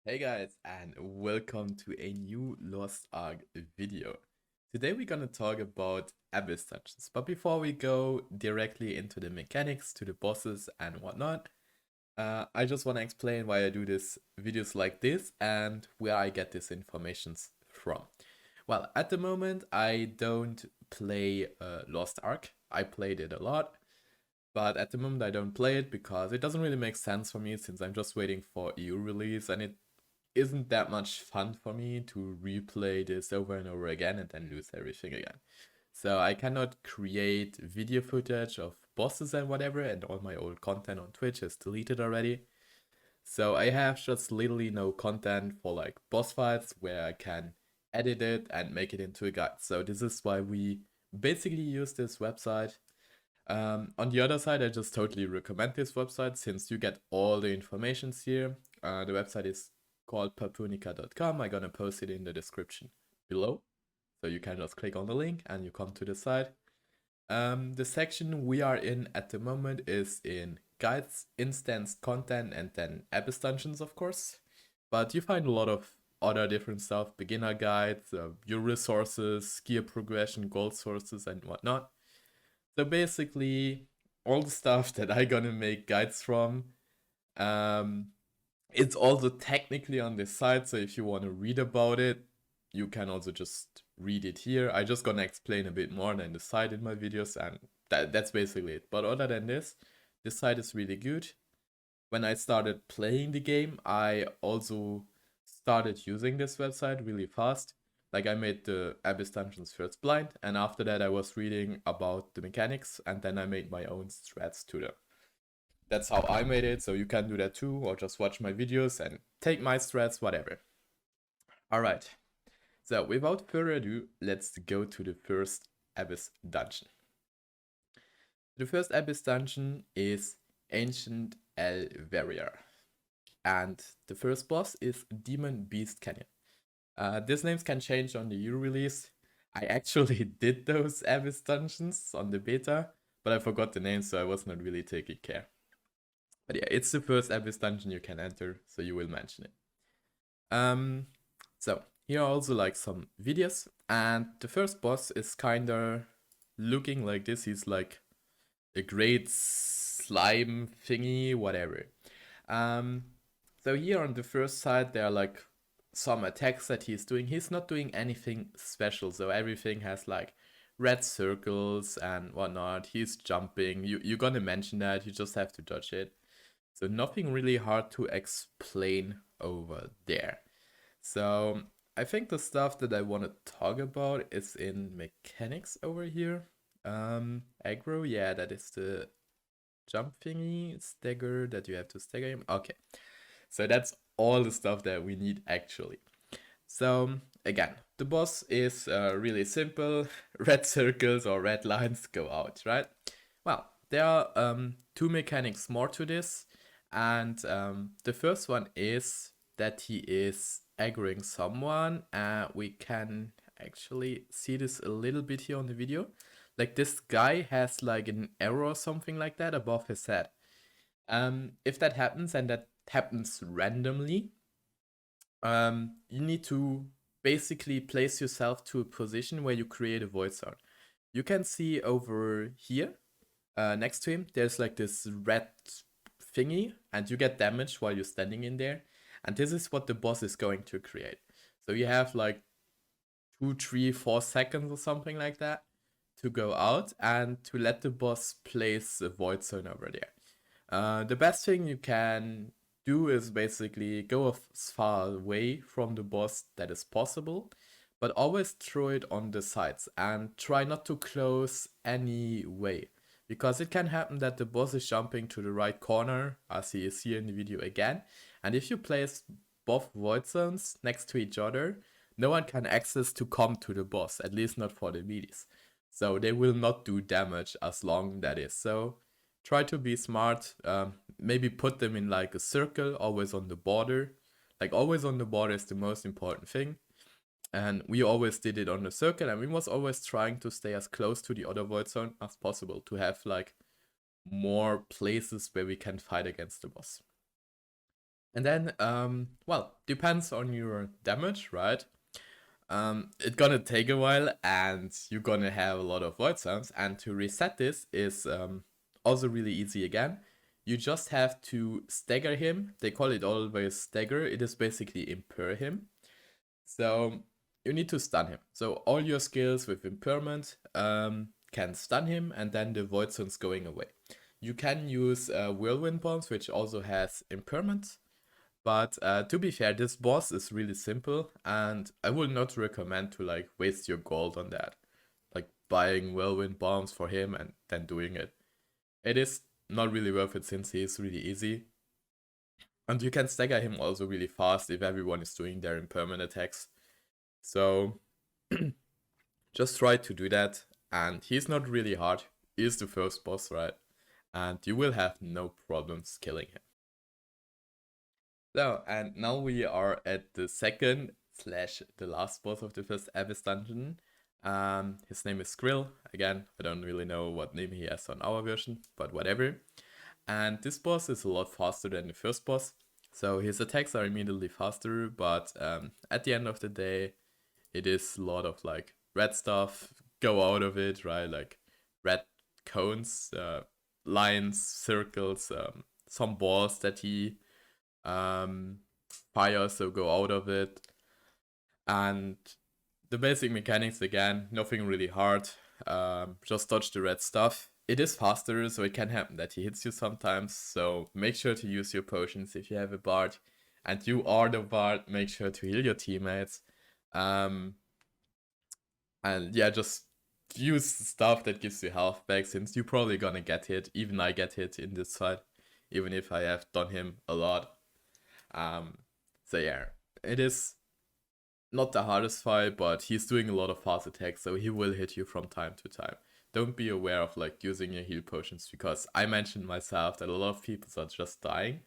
Hey guys, and welcome to a new Lost Ark video. Today we're gonna talk about Abyss Dungeons, but before we go directly into the mechanics, to the bosses and whatnot, I just want to explain why I do this videos like this and where I get this information from. Well, at the moment I don't play Lost Ark. I played it a lot, but at the moment I don't play it because it doesn't really make sense for me since I'm just waiting for EU release and it isn't that much fun for me to replay this over and over again and then lose everything again. So I cannot create video footage of bosses and whatever, and all my old content on Twitch is deleted already. So I have just literally no content for like boss fights where I can edit it and make it into a guide. So this is why we basically use this website. On the other side, I just totally recommend this website since you get all the informations here. The website is called papunica.com. I'm gonna post it in the description below. So you can just click on the link and you come to the site. The section we are in at the moment is in guides, instance content, and then Abyss Dungeons, of course. But you find a lot of other different stuff, beginner guides, your resources, gear progression, gold sources, and whatnot. So basically, all the stuff that I gonna make guides from. Um, it's also technically on this site, so if you want to read about it, you can also just read it here. I just gonna explain a bit more than the site in my videos, and that's basically it. But other than this site is really good. When I started playing the game, I also started using this website really fast. Like I made the Abyss Dungeons first blind, and after that I was reading about the mechanics, and then I made my own strats to them. That's how I made it, so you can do that too, or just watch my videos and take my strats, whatever. Alright, so without further ado, let's go to the first Abyss Dungeon. The first Abyss Dungeon is Ancient Elveria, and the first boss is Demon Beast Canyon. These names can change on the EU release. I actually did those Abyss Dungeons on the beta, but I forgot the name, so I was not really taking care. But yeah, it's the first Abyss dungeon you can enter, so you will mention it. So here are also like some videos, and the first boss is kinda looking like this. He's like a great slime thingy, whatever. Um, so here on the first side, there are like some attacks that he's doing. He's not doing anything special, so everything has like red circles and whatnot. He's jumping. You're gonna mention that. You just have to dodge it. So nothing really hard to explain over there. So I think the stuff that I want to talk about is in mechanics over here. Aggro, yeah, that is the jump thingy, stagger, that you have to stagger him. Okay, so that's all the stuff that we need actually. So again, the boss is really simple. Red circles or red lines go out, right? Well, there are two mechanics more to this. And the first one is that he is aggroing someone. We can actually see this a little bit here on the video. Like this guy has like an arrow or something like that above his head. If that happens, and that happens randomly, you need to basically place yourself to a position where you create a void zone. You can see over here, next to him, there's like this red thingy, and you get damaged while you're standing in there. And this is what the boss is going to create. So you have like 2, 3, 4 seconds or something like that to go out and to let the boss place a void zone over there. The best thing you can do is basically go as far away from the boss that is possible, but always throw it on the sides and try not to close any way. Because it can happen that the boss is jumping to the right corner, as he is here in the video again, and if you place both void zones next to each other, no one can access to come to the boss, at least not for the meaties. So they will not do damage as long that is. So try to be smart, maybe put them in like a circle, always on the border. Like always on the border is the most important thing. And we always did it on the circle, and we was always trying to stay as close to the other void zone as possible to have like more places where we can fight against the boss. And then, well, depends on your damage, right? It's gonna take a while and you're gonna have a lot of void sounds. And to reset this is also really easy again. You just have to stagger him. They call it always stagger. It is basically impair him. So you need to stun him. So all your skills with impairment can stun him, and then the void zone's going away. You can use whirlwind bombs, which also has impairment. But to be fair, this boss is really simple, and I would not recommend to like waste your gold on that, like buying whirlwind bombs for him and then doing it. It is not really worth it since he is really easy, and you can stagger him also really fast if everyone is doing their impermanent attacks. So just try to do that, and he's not really hard. He's the first boss, right? And you will have no problems killing him. So, and now we are at the second slash the last boss of the first Abyss dungeon. His name is Skrill. Again, I don't really know what name he has on our version, but whatever. And this boss is a lot faster than the first boss. So his attacks are immediately faster, but at the end of the day, it is a lot of like red stuff go out of it, right? Like red cones, lines, circles, some balls that he fire, so go out of it. And the basic mechanics again, nothing really hard. Just dodge the red stuff. It is faster, so it can happen that he hits you sometimes. So make sure to use your potions if you have a bard, and you are the bard. Make sure to heal your teammates. And yeah, just use stuff that gives you health back, since you're probably gonna get hit. Even I get hit in this fight, even if I have done him a lot. So yeah, it is not the hardest fight, but he's doing a lot of fast attacks, so he will hit you from time to time. Don't be aware of like using your heal potions, because I mentioned myself that a lot of people are just dying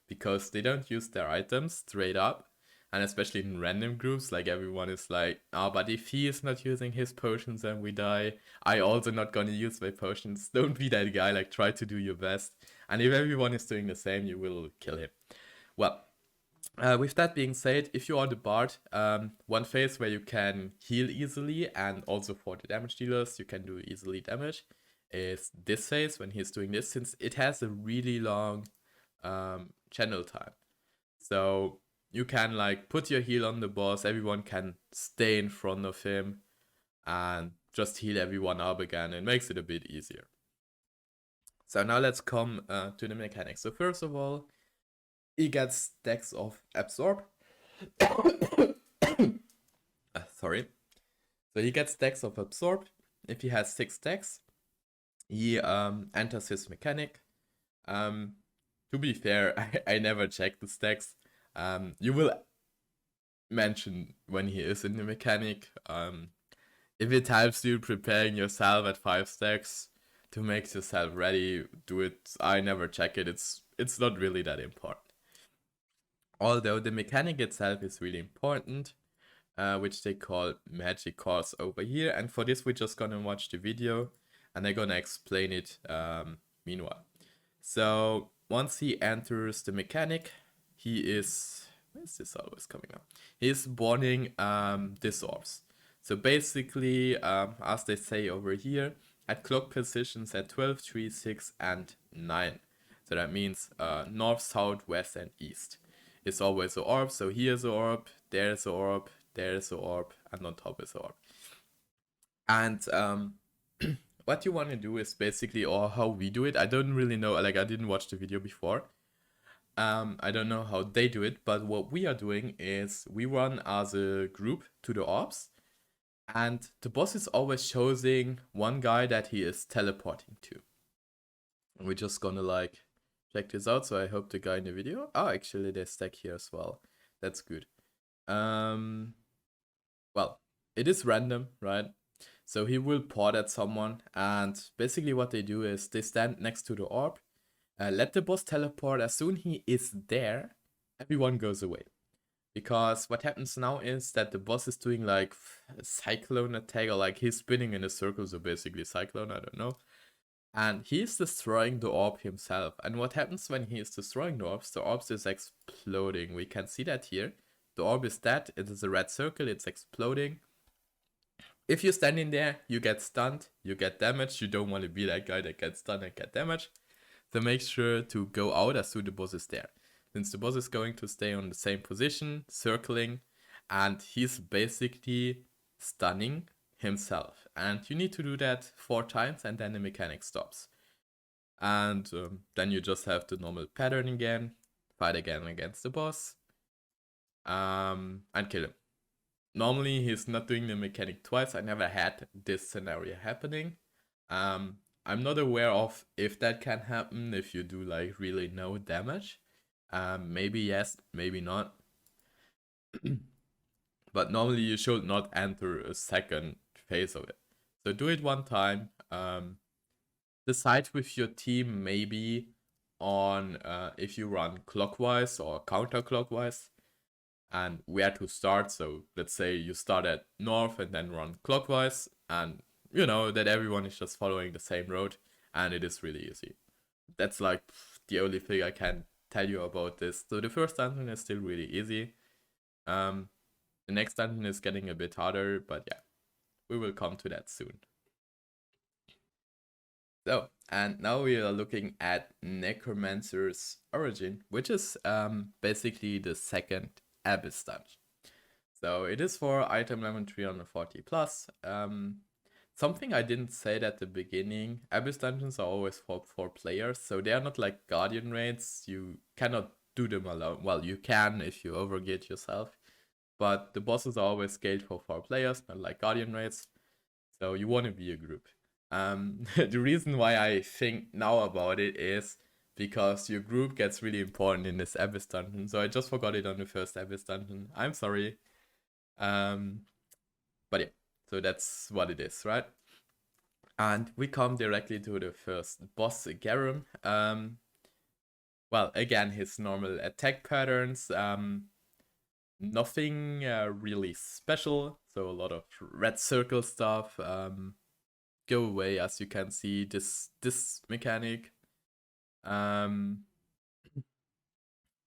because they don't use their items straight up. And especially in random groups, like everyone is like, oh, but if he is not using his potions and we die, I also not gonna use my potions. Don't be that guy, like try to do your best. And if everyone is doing the same, you will kill him. Well, with that being said, if you are the bard, one phase where you can heal easily, and also for the damage dealers, you can do easily damage, is this phase when he's doing this, since it has a really long channel time. So you can like put your heal on the boss, everyone can stay in front of him and just heal everyone up again. It makes it a bit easier. So now let's come to the mechanics. So first of all, he gets stacks of absorb. Sorry. So he gets stacks of absorb. If he has 6 stacks, he enters his mechanic. To be fair, I never check the stacks. You will mention when he is in the mechanic. If it helps you preparing yourself at 5 stacks to make yourself ready, do it. I never check it. It's not really that important. Although the mechanic itself is really important, which they call magic cards over here. And for this, we're just gonna watch the video and I'm gonna explain it meanwhile. So once he enters the mechanic, he is, where is this always coming up? He's spawning these orbs. So basically, as they say over here, at clock positions at 12, 3, 6, and 9. So that means north, south, west, and east. It's always an orb. So here's an orb, there's an orb, there's an orb, and on top is an orb. And what you want to do is basically, or how we do it, I don't really know, like I didn't watch the video before. I don't know how they do it, but what we are doing is we run as a group to the orbs, and the boss is always choosing one guy that he is teleporting to. And we're just gonna like check this out. So I hope the guy in the video. Oh, actually they stack here as well. That's good. Well, it is random, right? So he will port at someone, and basically what they do is they stand next to the orb, let the boss teleport. As soon he is there, everyone goes away. Because what happens now is that the boss is doing like a cyclone attack, or like he's spinning in a circle, so basically cyclone, I don't know. And he's destroying the orb himself. And what happens when he is destroying the orbs? The orbs is exploding. We can see that here. The orb is dead. It is a red circle. It's exploding. If you stand in there, you get stunned. You get damaged. You don't want to be that guy that gets stunned and get damaged. So make sure to go out as soon as the boss is there. Since the boss is going to stay on the same position, circling, and he's basically stunning himself. And you need to do that 4 times and then the mechanic stops. And then you just have the normal pattern again, fight again against the boss, and kill him. Normally he's not doing the mechanic twice. I never had this scenario happening. I'm not aware of if that can happen if you do like really no damage. Maybe yes, maybe not. But normally you should not enter a second phase of it. So do it 1 time. Decide with your team maybe on if you run clockwise or counterclockwise and where to start. So let's say you start at north and then run clockwise, and you know that everyone is just following the same road, and it is really easy. That's like the only thing I can tell you about this. So the first dungeon is still really easy. The next dungeon is getting a bit harder, but yeah, we will come to that soon. So, and now we are looking at Necromancer's Origin, which is basically the second Abyss dungeon. So it is for item level 340 plus. Something I didn't say at the beginning, Abyss dungeons are always for 4 players, so they are not like Guardian raids. You cannot do them alone. Well, you can if you overgear yourself, but the bosses are always scaled for 4 players, not like Guardian raids. So you want to be a group. The reason why I think now about it is because your group gets really important in this Abyss dungeon. So I just forgot it on the first Abyss dungeon. I'm sorry. But yeah, so that's what it is, right? And we come directly to the first boss, Garum. Well, again, his normal attack patterns. Nothing really special. So a lot of red circle stuff. Go away, as you can see, this mechanic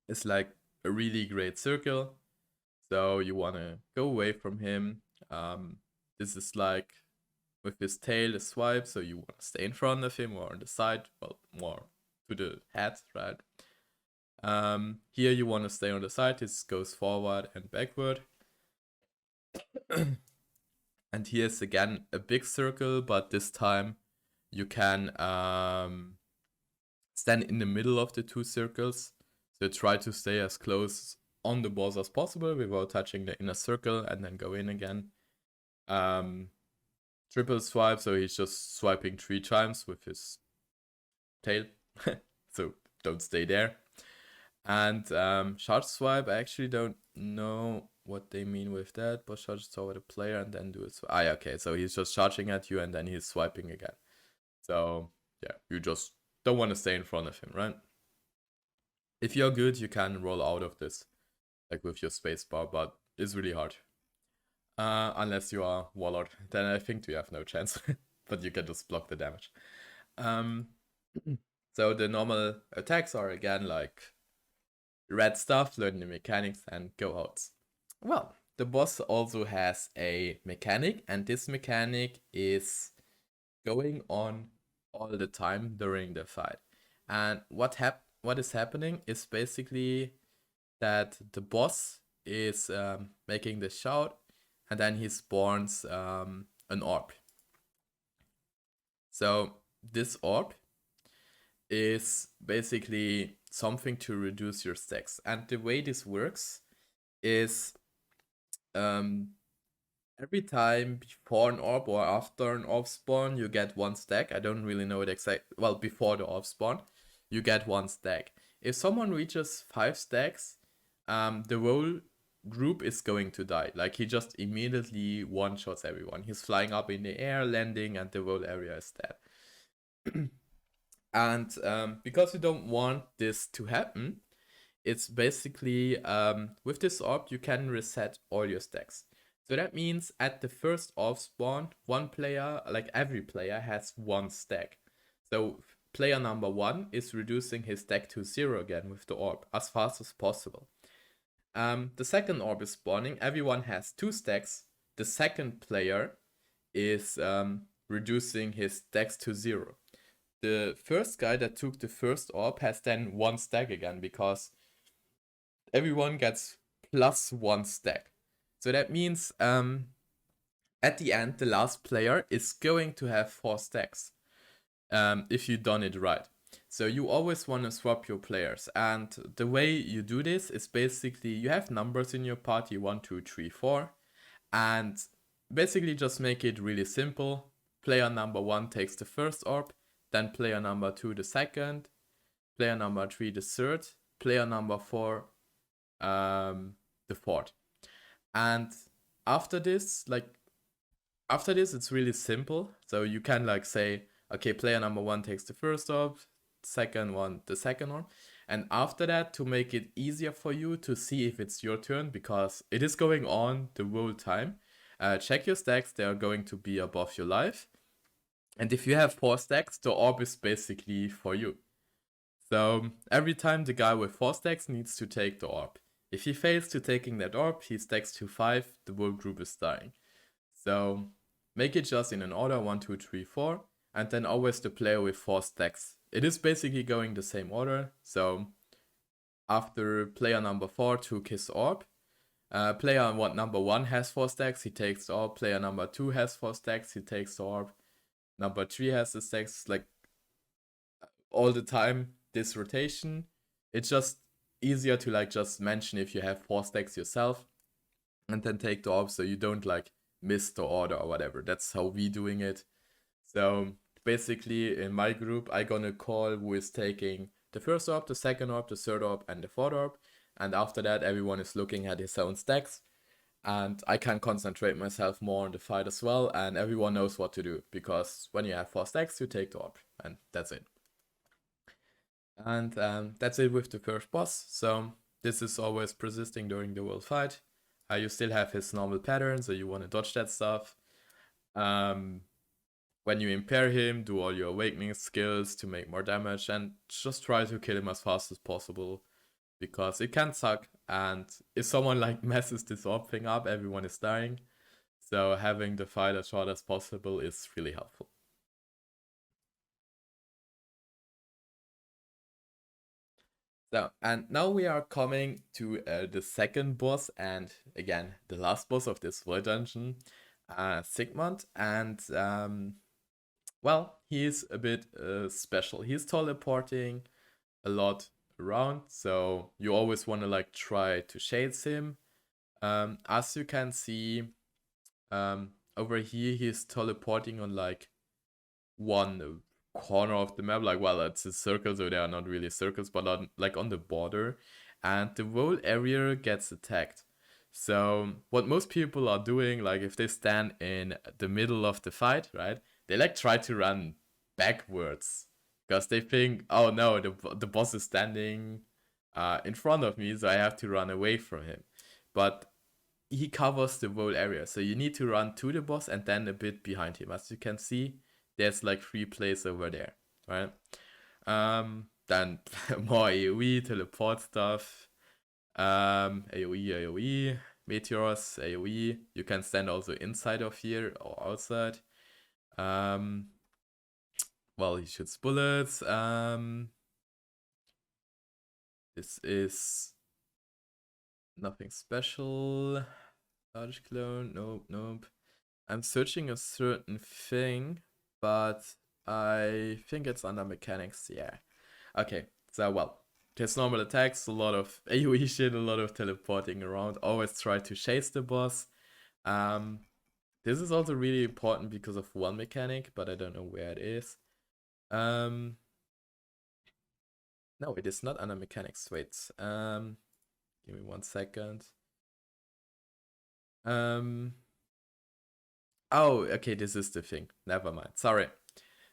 is like a really great circle. So you want to go away from him. This is like with his tail, a swipe, so you want to stay in front of him or on the side, well, more to the head, right? Here you want to stay on the side. This goes forward and backward. And here's again a big circle, but this time you can stand in the middle of the 2 circles. So try to stay as close on the boss as possible without touching the inner circle, and then go in again. Triple swipe, so he's just swiping 3 times with his tail. So don't stay there. And charge swipe, I actually don't know what they mean with that, but charge toward the player and then do it. Yeah, okay, so he's just charging at you and then he's swiping again. So yeah, you just don't want to stay in front of him, right? If you're good, you can roll out of this, like with your spacebar, but it's really hard. Unless you are Warlord, then I think you have no chance, but you can just block the damage. So the normal attacks are again like red stuff, learn the mechanics and go out. Well, the boss also has a mechanic, and this mechanic is going on all the time during the fight. And what is happening is basically that the boss is making the shout, and then he spawns an orb. So this orb is basically something to reduce your stacks. And the way this works is every time before an orb or after an orb spawn, you get 1 stack. I don't really know it exact. Well, before the orb spawn, you get 1 stack. If someone reaches 5 stacks, the whole group is going to die. Like, he just immediately one-shots everyone. He's flying up in the air, landing, and the whole area is dead. And because you don't want this to happen, it's basically, with this orb, you can reset all your stacks. So that means at the first orb spawn, one player, like every player, has 1 stack. So player number 1 is reducing his deck to 0 again with the orb as fast as possible. The second orb is spawning. Everyone has 2 stacks. The second player is reducing his stacks to 0. The first guy that took the first orb has then 1 stack again because everyone gets plus 1 stack. So that means at the end, the last player is going to have 4 stacks if you done it right. So you always want to swap your players, and the way you do this is basically you have numbers in your party 1, 2, 3, 4, and basically just make it really simple. Player number 1 takes the first orb, then player number 2 the second, player number 3 the third, player number 4 the fourth. And after this, it's really simple. So you can like say, okay, player number 1 takes the first orb, second one the second orb. And after that, to make it easier for you to see if it's your turn, because it is going on the whole time, check your stacks, they are going to be above your life. And if you have 4 stacks, the orb is basically for you. So every time the guy with 4 stacks needs to take the orb. If he fails to taking that orb, he stacks to 5, the whole group is dying. So make it just in an order 1, 2, 3, 4, and then always the player with 4 stacks. It is basically going the same order. So after player number 4 took his orb, player number 1 has 4 stacks, he takes the orb. Player number 2 has 4 stacks, he takes the orb. Number 3 has the stacks, like all the time, this rotation. It's just easier to like just mention if you have 4 stacks yourself and then take the orb so you don't like miss the order or whatever. That's how we doing it. So basically in my group, I gonna call who is taking the first orb, the second orb, the third orb, and the fourth orb. And after that, everyone is looking at his own stacks. And I can concentrate myself more on the fight as well. And everyone knows what to do. Because when you have 4 stacks, you take the orb. And that's it. And that's it with the first boss. So this is always persisting during the whole fight. You still have his normal pattern, so you want to dodge that stuff. When you impair him, do all your awakening skills to make more damage, and just try to kill him as fast as possible, because it can suck, and if someone like messes this orb thing up, everyone is dying. So having the fight as short as possible is really helpful. So, and now we are coming to the second boss, and again, the last boss of this world dungeon, Sigmund, and well, he's a bit special. He's teleporting a lot around, so you always want to like try to chase him. As you can see, over here, he's teleporting on like one corner of the map. Like, well, it's a circle, so they are not really circles, but on like on the border, and the whole area gets attacked. So what most people are doing, like if they stand in the middle of the fight, right, they like try to run backwards because they think, oh no, the boss is standing in front of me, so I have to run away from him. But he covers the whole area, so you need to run to the boss and then a bit behind him. As you can see, there's like 3 places over there, right? Then more AoE, teleport stuff, AoE, meteors, AoE. You can stand also inside of here or outside. Well, he shoots bullets. This is nothing special. Large clone, nope. I'm searching a certain thing, but I think it's under mechanics, yeah. Okay, so well, there's normal attacks, a lot of AoE shit, a lot of teleporting around. Always try to chase the boss. This is also really important because of one mechanic, but I don't know where it is. No, it is not under mechanics. Wait. Give me 1 second. Oh, okay, this is the thing. Never mind. Sorry.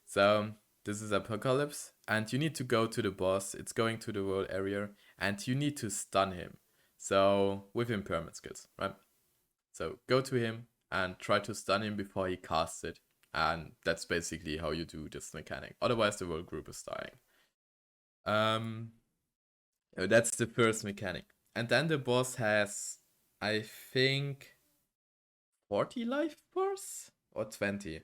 So this is Apocalypse, and you need to go to the boss. It's going to the world area, and you need to stun him. So with impairment skills, right? So go to him and try to stun him before he casts it. And that's basically how you do this mechanic. Otherwise, the whole group is dying. That's the first mechanic. And then the boss has, I think, 40 life bars or 20.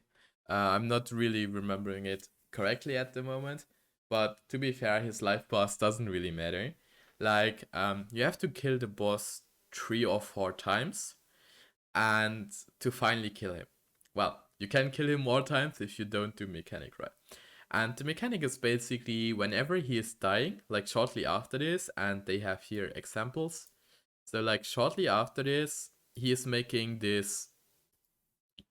I'm not really remembering it correctly at the moment, but to be fair, his life bars doesn't really matter. Like, you have to kill the boss 3 or 4 times, and to finally kill him. Well, you can kill him more times if you don't do mechanic right. And the mechanic is basically whenever he is dying, like shortly after this, and they have here examples. So like shortly after this, he is making this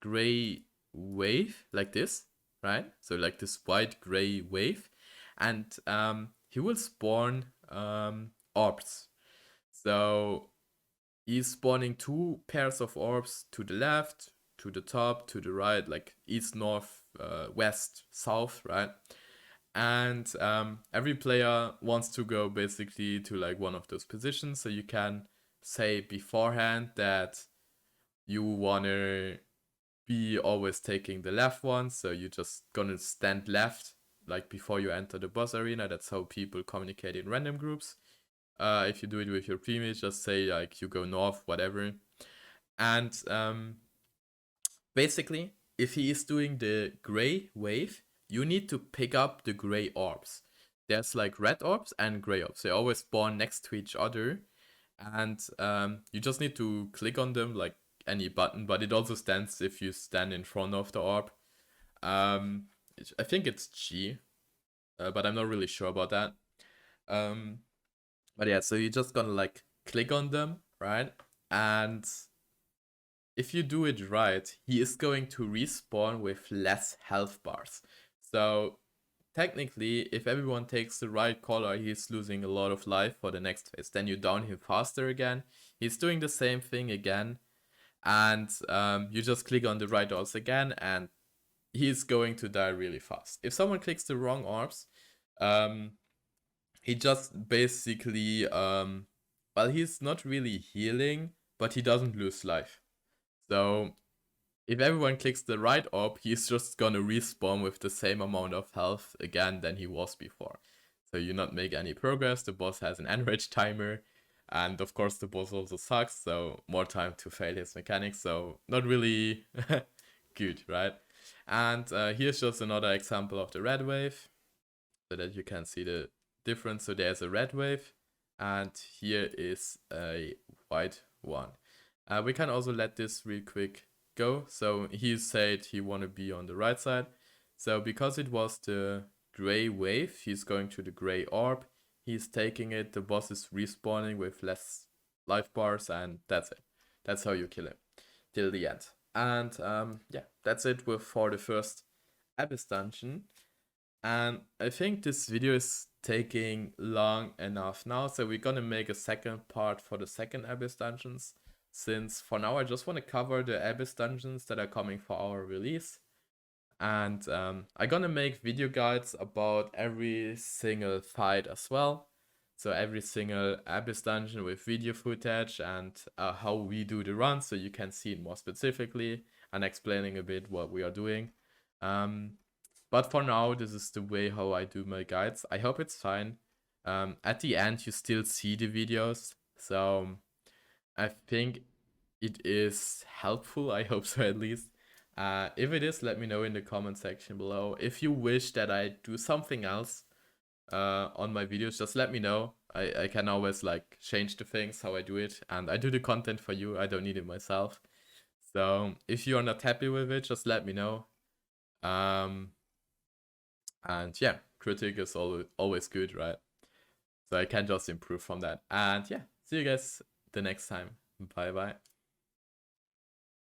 gray wave like this, right? So like this white gray wave, and he will spawn orbs. So he's spawning 2 pairs of orbs to the left, to the top, to the right, like east, north, west, south, right? And every player wants to go basically to like one of those positions. So you can say beforehand that you wanna be always taking the left one. So you're just gonna stand left like before you enter the boss arena. That's how people communicate in random groups. If you do it with your teammates, just say like you go north, whatever. And basically, if he is doing the gray wave, you need to pick up the gray orbs. There's like red orbs and gray orbs. They always spawn next to each other, and you just need to click on them like any button. But it also stands if you stand in front of the orb. I think it's G, but I'm not really sure about that. But yeah, so you're just gonna like click on them, right? And if you do it right, he is going to respawn with less health bars. So technically, if everyone takes the right color, he's losing a lot of life for the next phase. Then you down him faster again. He's doing the same thing again. And you just click on the right orbs again, and he's going to die really fast. If someone clicks the wrong orbs, he just basically, well, he's not really healing, but he doesn't lose life. So if everyone clicks the right orb, he's just gonna respawn with the same amount of health again than he was before. So you not make any progress, the boss has an enrage timer, and of course the boss also sucks, so more time to fail his mechanics, so not really good, right? And here's just another example of the red wave, so that you can see the difference. So there's a red wave, and here is a white one. We can also let this real quick go. So he said he want to be on the right side. So because it was the gray wave, he's going to the gray orb. He's taking it. The boss is respawning with less life bars, and that's it. That's how you kill him till the end. And yeah, that's it for the first Abyss dungeon. And I think this video is taking long enough now, so we're gonna make a second part for the second Abyss dungeons, since for now I just want to cover the Abyss dungeons that are coming for our release. And I'm gonna make video guides about every single fight as well. So every single Abyss dungeon with video footage and how we do the run, so you can see it more specifically and explaining a bit what we are doing. But for now, this is the way how I do my guides. I hope it's fine. At the end, you still see the videos, so I think it is helpful. I hope so, at least. If it is, let me know in the comment section below. If you wish that I do something else on my videos, just let me know. I can always like change the things how I do it, and I do the content for you. I don't need it myself. So if you're not happy with it, just let me know. And yeah, critic is always good, right? So I can just improve from that. And yeah, see you guys the next time. Bye bye.